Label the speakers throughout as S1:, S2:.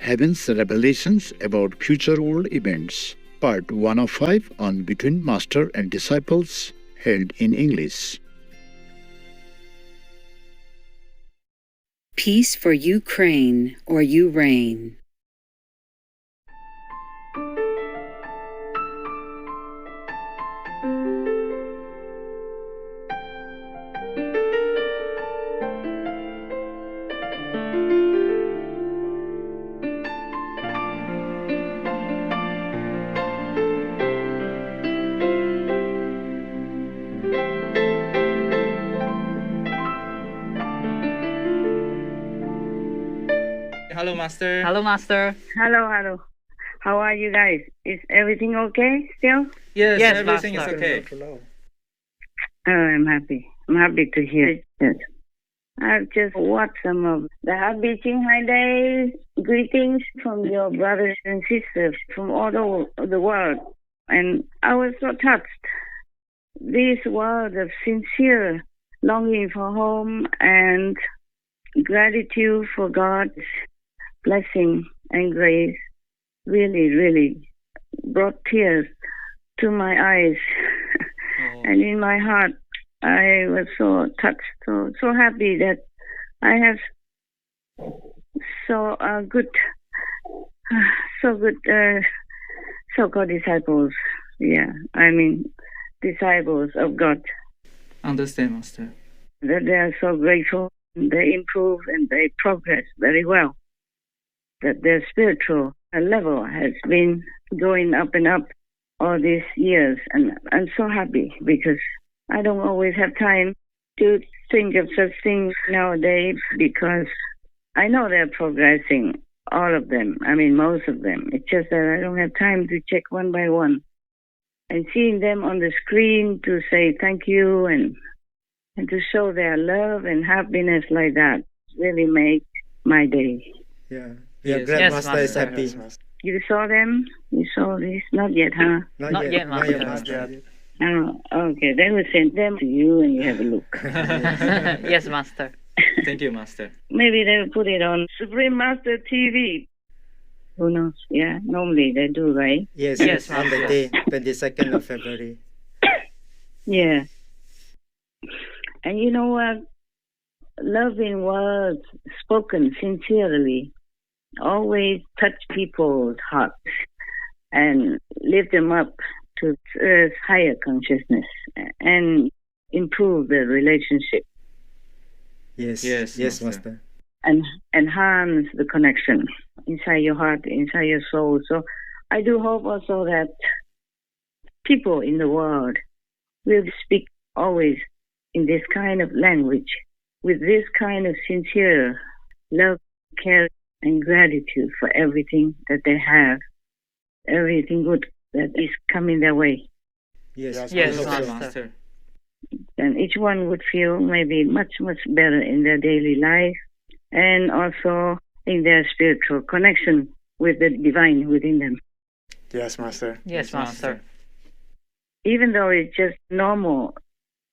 S1: Heaven's Revelations about Future World Events, Part 105 on Between Master and Disciples, held in English.
S2: Peace for Ukraine, or you reign.
S3: Hello, Master.
S4: Hello, Master.
S5: Hello. How are you guys? Is everything okay still?
S3: Yes,
S4: Yes,
S3: everything is
S4: Master.
S3: okay.
S5: Oh, I'm happy. I'm happy to hear it. Yes. I've just watched some of the Happy Qinghai Day greetings from your brothers and sisters from all over the world. And I was so touched. These words of sincere longing for home and gratitude for God's blessing and grace really brought tears to my eyes. And in my heart I was so touched, so happy that I have good so-called disciples. Yeah, I mean disciples of God.
S3: Understand, Master.
S5: That they are so grateful. They improve and they progress very well. That their spiritual level has been going up and up all these years. And I'm so happy because I don't always have time to think of such things nowadays because I know they're progressing, all of them. I mean, most of them. It's just that I don't have time to check one by one. And seeing them on the screen to say thank you and to show their love and happiness like that really make my day.
S6: Yeah. We are
S3: Yes.
S6: glad
S4: Yes,
S6: Master is
S4: Master.
S6: happy.
S5: You saw them? You saw this? Not yet, huh?
S4: Not yet, Master.
S5: Oh, okay. They will send them to you and you have a look.
S4: Yes, Master.
S3: Thank you, Master.
S5: Maybe they will put it on Supreme Master TV. Who knows? Yeah, normally they do, right?
S6: Yes,
S4: Yes,
S6: on the
S4: Master.
S6: day, 22nd of February.
S5: Yeah. And you know what? Loving words spoken sincerely always touch people's hearts and lift them up to earth's higher consciousness and improve the relationship
S6: Yes,
S3: Yes,
S6: yes,
S3: Master.
S6: Master.
S5: and enhance the connection inside your heart, inside your soul. So I do hope also that people in the world will speak always in this kind of language, with this kind of sincere love, care, and gratitude for everything that they have, everything good that is coming their way.
S6: Yes,
S4: Yes,
S6: I hope
S3: Yes,
S6: so.
S3: Master.
S5: And each one would feel maybe much better in their daily life and also in their spiritual connection with the divine within them.
S6: Yes, Master.
S4: Yes, Master.
S5: Even though it's just normal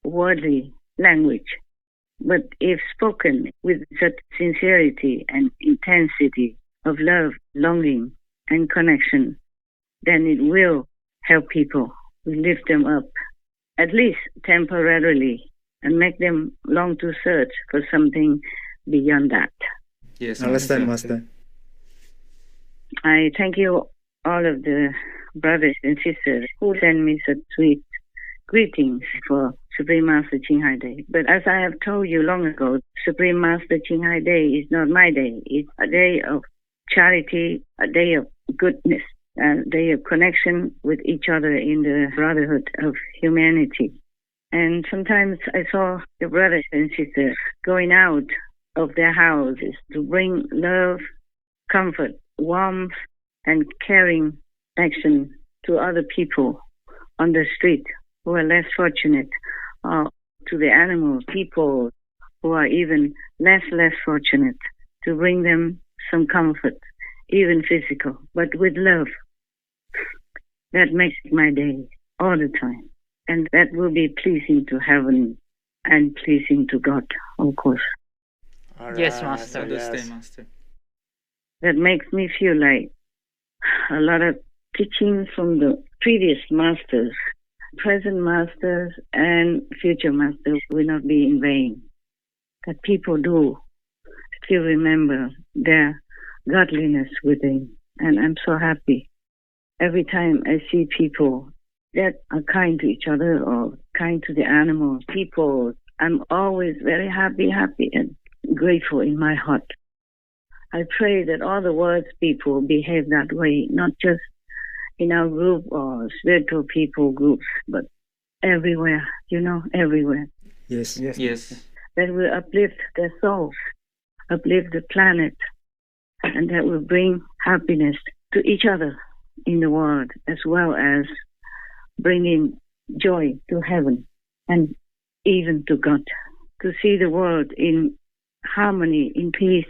S5: worldly language, but if spoken with such sincerity and intensity of love, longing, and connection, then it will help people, lift them up, at least temporarily, and make them long to search for something beyond that.
S3: Yes,
S6: Understand,
S3: Master.
S6: Master.
S5: I thank you, all of the brothers and sisters who send me such sweet greetings for Supreme Master Qinghai Day. But as I have told you long ago, Supreme Master Qinghai Day is not my day. It's a day of charity, a day of goodness, a day of connection with each other in the brotherhood of humanity. And sometimes I saw the brothers and sisters going out of their houses to bring love, comfort, warmth, and caring action to other people on the street who are less fortunate, or to the animals, people who are even less fortunate, to bring them some comfort, even physical, but with love. That makes my day all the time. And that will be pleasing to heaven and pleasing to God, of course.
S4: Yes, Master.
S3: Understand, Master.
S5: that makes me feel like a lot of teachings from the previous masters, present masters, and future masters will not be in vain. That people do still remember their godliness within. And I'm so happy. Every time I see people that are kind to each other or kind to the animals, people, I'm always very happy and grateful in my heart. I pray that all the world's people behave that way, not just in our group or spiritual people groups, but everywhere, everywhere.
S6: Yes.
S3: Yes.
S5: That will uplift their souls, uplift the planet, and that will bring happiness to each other in the world, as well as bringing joy to heaven and even to God. To see the world in harmony, in peace,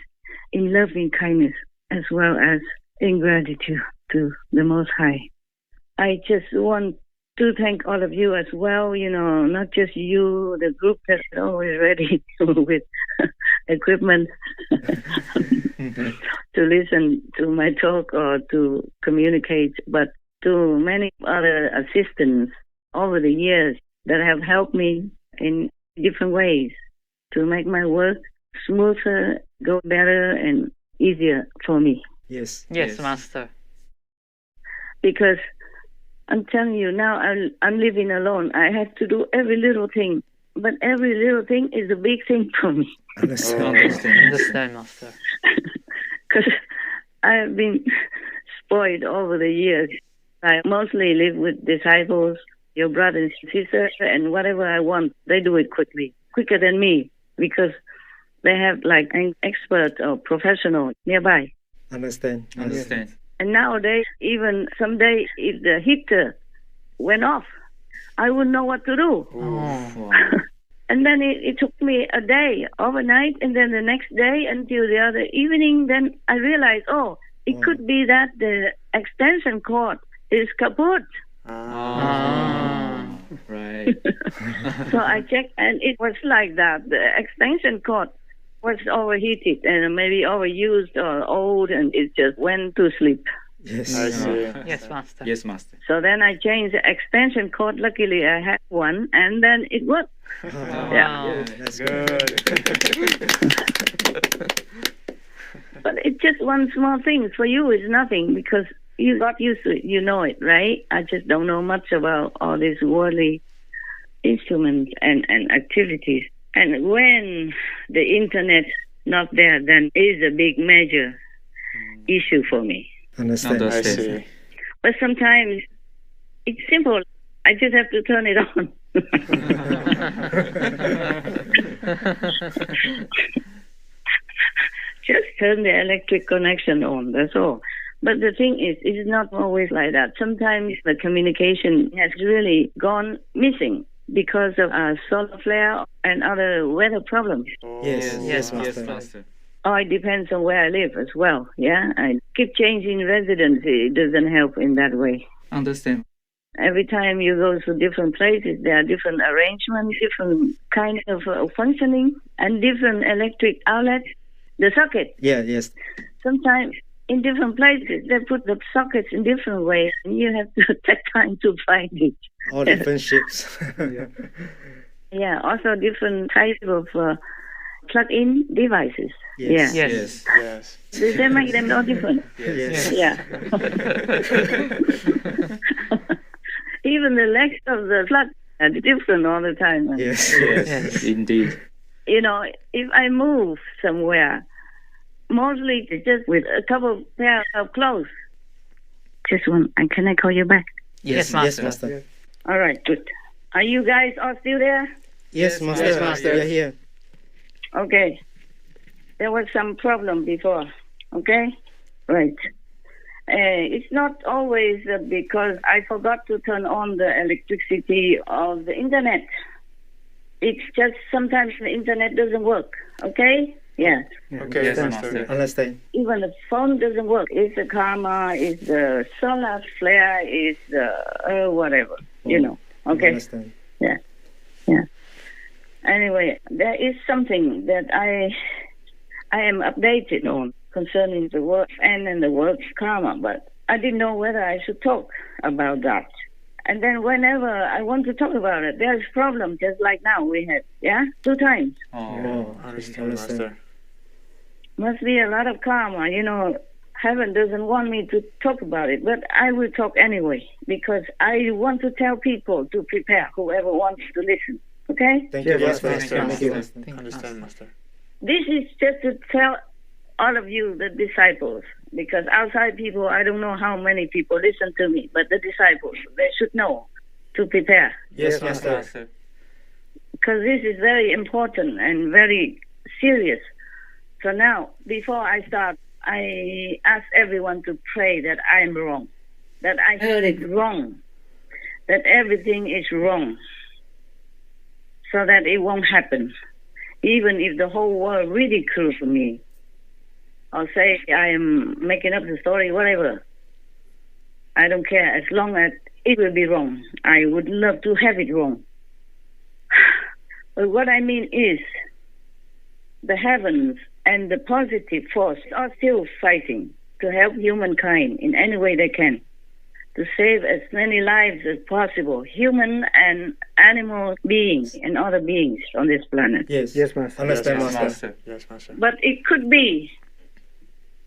S5: in loving kindness, as well as in gratitude to the Most High. I just want to thank all of you as well, not just you, the group that's always ready with equipment to listen to my talk or to communicate, but to many other assistants over the years that have helped me in different ways to make my work smoother, go better, and easier for me.
S6: Yes.
S4: Yes, Master.
S5: Because I'm telling you now, I'm living alone. I have to do every little thing, but every little thing is a big thing for me.
S6: Understand.
S4: Understand, Master.
S5: Because I have been spoiled over the years. I mostly live with disciples, your brothers and sisters, and whatever I want, they do it quicker than me, because they have like an expert or professional nearby.
S6: Understand.
S5: And nowadays, even someday, if the heater went off, I wouldn't know what to do.
S4: Oh.
S5: And then it took me a day, overnight, and then the next day until the other evening. Then I realized, it could be that the extension cord is kaput.
S3: Right.
S5: So I checked, and it was like that. The extension cord was overheated and maybe overused or old, and it just went to sleep.
S6: Yes.
S7: I see.
S4: Yes, Master.
S3: Yes, Master.
S5: So then I changed the extension cord. Luckily, I had one, and then it worked.
S4: Wow.
S6: That's
S7: Good.
S5: But it's just one small thing. For you, it's nothing because you got used to it. You know it, right? I just don't know much about all these worldly instruments and activities. And when the internet's not there, then is a big major issue for me.
S6: Understand.
S7: I see.
S5: But sometimes it's simple. I just have to turn it on. Just turn the electric connection on, that's all. But the thing is, it's not always like that. Sometimes the communication has really gone missing because of solar flare and other weather problems.
S6: Yes.
S4: Yes,
S3: Yes,
S4: Master.
S3: Master.
S5: Oh, it depends on where I live as well, yeah? I keep changing residency. It doesn't help in that way.
S3: Understand.
S5: Every time you go to different places, there are different arrangements, different kind of functioning, and different electric outlets. The socket,
S6: Yeah. Yes.
S5: sometimes in different places, they put the sockets in different ways, and you have to take time to find it.
S6: All different shapes.
S5: Yeah, also different types of plug-in devices.
S6: Yes.
S5: Yeah.
S4: Yes.
S7: Yes.
S5: They make them all different.
S6: Yes.
S5: Yeah. Even the legs of the plug are different all the time.
S6: Yes.
S3: Yes, indeed.
S5: You know, if I move somewhere, mostly it's just with a couple pair of clothes. Just one. And can I call you back?
S4: Yes,
S6: Yes,
S4: Master.
S6: Master.
S5: All right, good. Are you guys all still there?
S6: Yes, Master.
S3: Yes, Master.
S6: We are here.
S5: Okay. There was some problem before. Okay? Right. It's not always because I forgot to turn on the electricity of the internet. It's just sometimes the internet doesn't work. Okay? Yeah.
S7: Okay,
S3: Yes,
S7: Master.
S3: Master.
S6: Understand.
S5: Even the phone doesn't work. It's the karma, it's the solar flare, it's the whatever. You know. Okay?
S6: Understand.
S5: Yeah. Anyway, there is something that I am updated on concerning the world's end and the world's karma, but I didn't know whether I should talk about that. And then whenever I want to talk about it, there's problems just like now we had, 2 times.
S6: Oh,
S3: understand,
S6: understand.
S3: Master.
S5: Must be a lot of karma, Heaven doesn't want me to talk about it, but I will talk anyway because I want to tell people to prepare, whoever wants to listen. Okay?
S6: Thank you,
S3: Yes,
S6: Master.
S3: Master.
S6: Thank you,
S3: Master.
S6: Master.
S3: Understand, Master.
S5: This is just to tell all of you, the disciples, because outside people, I don't know how many people listen to me, but the disciples, they should know to prepare.
S6: Yes,
S3: Yes,
S6: Master.
S3: Master.
S5: Because this is very important and very serious. So now, before I start, I ask everyone to pray that I am wrong, that I heard it wrong, that everything is wrong, so that it won't happen. Even if the whole world ridicules me, or say I am making up the story, whatever. I don't care, as long as it will be wrong. I would love to have it wrong. But what I mean is, the heavens and the positive force are still fighting to help humankind in any way they can, to save as many lives as possible, human and animal beings and other beings on this planet.
S6: Yes,
S7: Master.
S6: Understand,
S3: Yes,
S6: Master.
S3: Master. Yes, Master.
S5: But it could be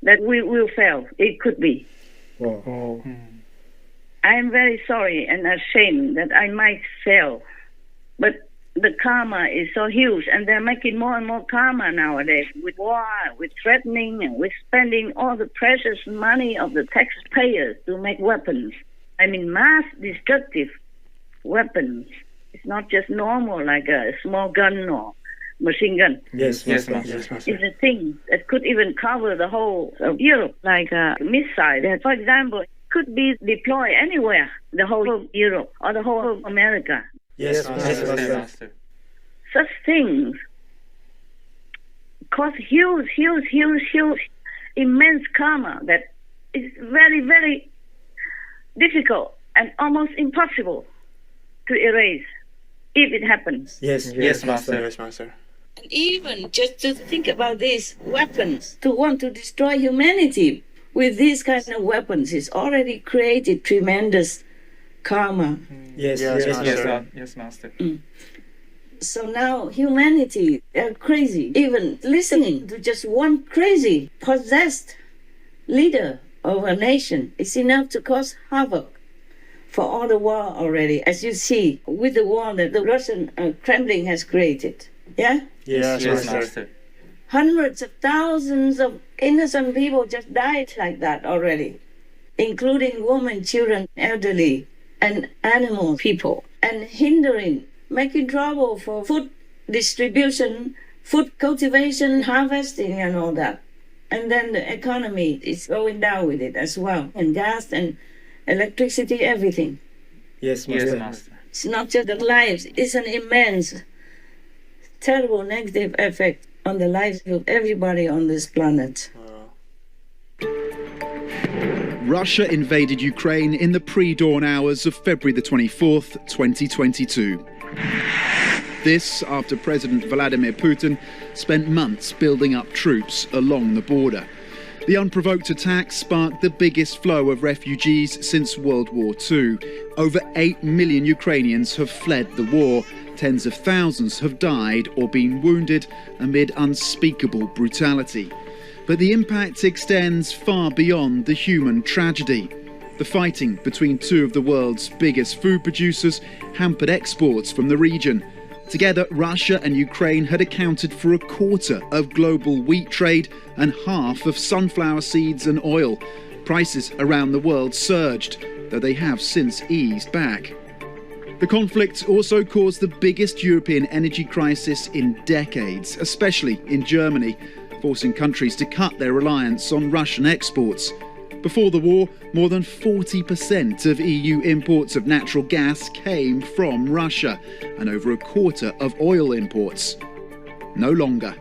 S5: that we will fail. It could be.
S6: Wow.
S7: Oh.
S5: I am very sorry and ashamed that I might fail. But the karma is so huge, and they're making more and more karma nowadays with war, with threatening, and with spending all the precious money of the taxpayers to make weapons. I mean, mass destructive weapons. It's not just normal like a small gun or machine gun.
S6: Yes,
S3: Yes,
S6: Master.
S3: Master. Yes, Master.
S5: It's a thing that could even cover the whole of Europe, like a missile that, for example, could be deployed anywhere, the whole of Europe or the whole of America.
S6: Yes,
S3: Yes,
S6: Master.
S3: Master. Master.
S5: Such things cause huge, immense karma that is very, very difficult and almost impossible to erase if it happens.
S6: Yes,
S3: Yes, Master. Yes, Master.
S5: And even just to think about these weapons, to want to destroy humanity with these kind of weapons, is already created tremendous karma.
S6: Yes,
S3: Yes,
S6: yes,
S3: Master.
S6: Master.
S3: Yes, Master.
S5: So now humanity, they're crazy. Even listening to just one crazy, possessed leader of a nation is enough to cause havoc for all the war already, as you see with the war that the Russian Kremlin has created. Yeah?
S6: Yes,
S3: Yes,
S6: Master.
S3: Master.
S5: Hundreds of thousands of innocent people just died like that already, including women, children, elderly, and animal people, and hindering, making trouble for food distribution, food cultivation, harvesting, and all that. And then the economy is going down with it as well, and gas and electricity, everything.
S6: Yes,
S3: Yes,
S6: Master.
S3: Master.
S5: It's not just the lives, it's an immense, terrible negative effect on the lives of everybody on this planet.
S1: Russia invaded Ukraine in the pre-dawn hours of February the 24th, 2022. This after President Vladimir Putin spent months building up troops along the border. The unprovoked attack sparked the biggest flow of refugees since World War II. Over 8 million Ukrainians have fled the war. Tens of thousands have died or been wounded amid unspeakable brutality. But the impact extends far beyond the human tragedy. The fighting between two of the world's biggest food producers hampered exports from the region. Together, Russia and Ukraine had accounted for a quarter of global wheat trade and half of sunflower seeds and oil. Prices around the world surged, though they have since eased back. The conflict also caused the biggest European energy crisis in decades, especially in Germany, forcing countries to cut their reliance on Russian exports. Before the war, more than 40% of EU imports of natural gas came from Russia, and over a quarter of oil imports. No longer.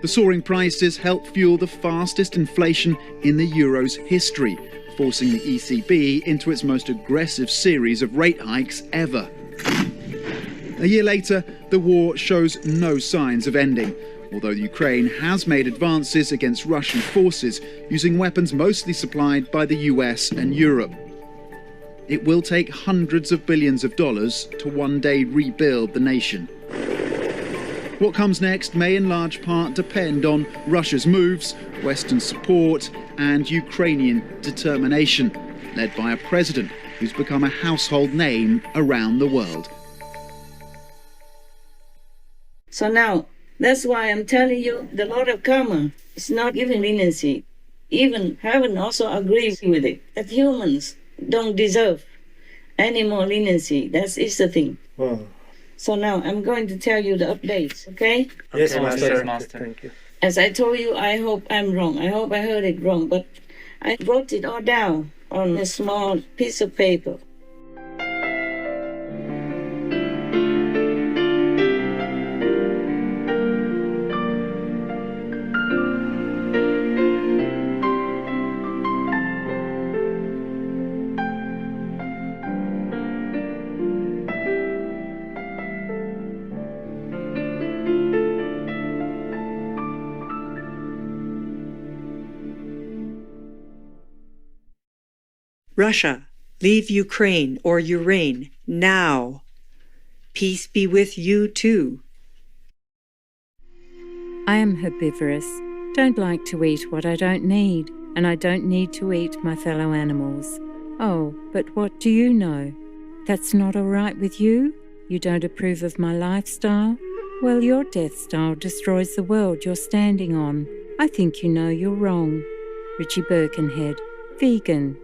S1: The soaring prices helped fuel the fastest inflation in the euro's history, forcing the ECB into its most aggressive series of rate hikes ever. A year later, the war shows no signs of ending. although Ukraine has made advances against Russian forces using weapons mostly supplied by the US and Europe. It will take hundreds of billions of dollars to one day rebuild the nation. What comes next may in large part depend on Russia's moves, Western support and Ukrainian determination, led by a president who's become a household name around the world.
S7: So now, that's why I'm telling you, the Lord of Karma is not giving leniency. Even heaven also agrees with it, that humans don't deserve any more leniency. That is the thing.
S6: Wow.
S7: So now, I'm going to tell you the updates, okay?
S6: Yes,
S3: Okay,
S6: Master.
S3: Master.
S4: Master.
S6: Thank you.
S7: As I told you, I hope I'm wrong. I hope I heard it wrong, but I wrote it all down on a small piece of paper.
S8: Russia, leave Ukraine or you reign now. Peace be with you too.
S2: I am herbivorous, don't like to eat what I don't need, and I don't need to eat my fellow animals. Oh, but what do you know? That's not all right with you? You don't approve of my lifestyle? Well, your death style destroys the world you're standing on. I think you know you're wrong. Richie Birkenhead, vegan.